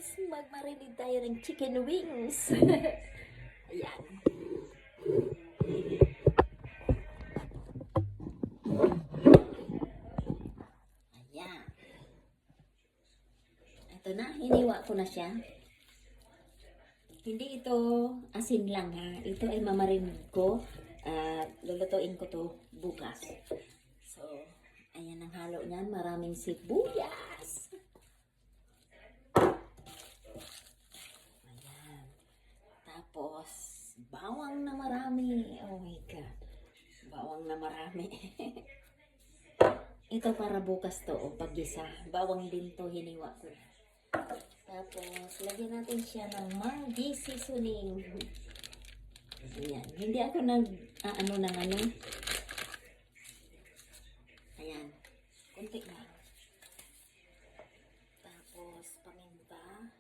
Magmarinate tayo ng chicken wings. Ayan. Ayan. Ito na, hiniwa ko na siya. Hindi ito asin lang ha. Ito ay mamarinate ko. Lulutuin ko to bukas. So, ayan ang halo niyan. Maraming sibuyas. Ayan. Tapos, bawang na marami. Oh my God. Bawang na marami. Ito para bukas to. O paggisa. Bawang din to. Hiniwa ko. Tapos, lagyan natin siya ng Maggi seasoning. Ayan. Hindi ako ano. Ayan. Kunti lang. Tapos, paminta.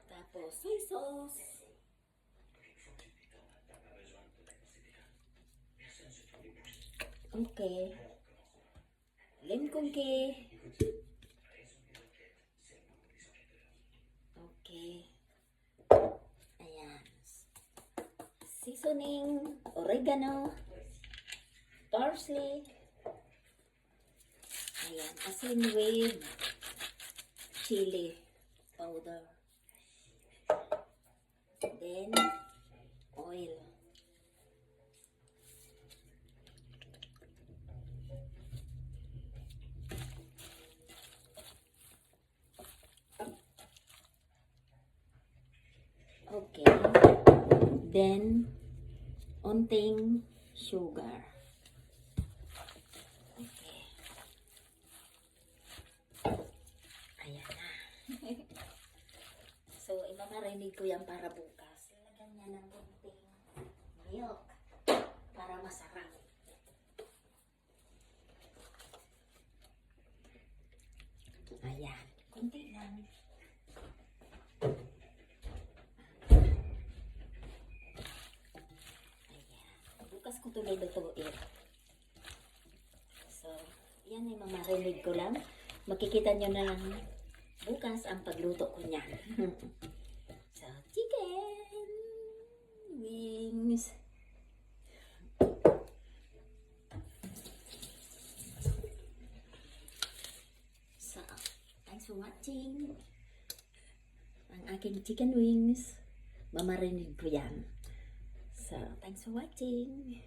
Tapos, soy sauce. Okay. Lem kongke. Okay. Ayan. Seasoning, oregano, parsley. Ayan. Asin with chili powder. Then, oil. Okay. Then, onting sugar. Okay. Ayan na. So, imamarinig ko yan para bukas. Lagyan niya ng konting milk para masarap. Ayan. Konti lang. Bukas ko ito lulutuin. So, yan ay mamarinig ko lang. Makikita nyo na lang bukas ang pagluto ko niyan. So, chicken wings. So, thanks for watching. Ang aking chicken wings. Mamarinig ko yan. So, thanks for watching.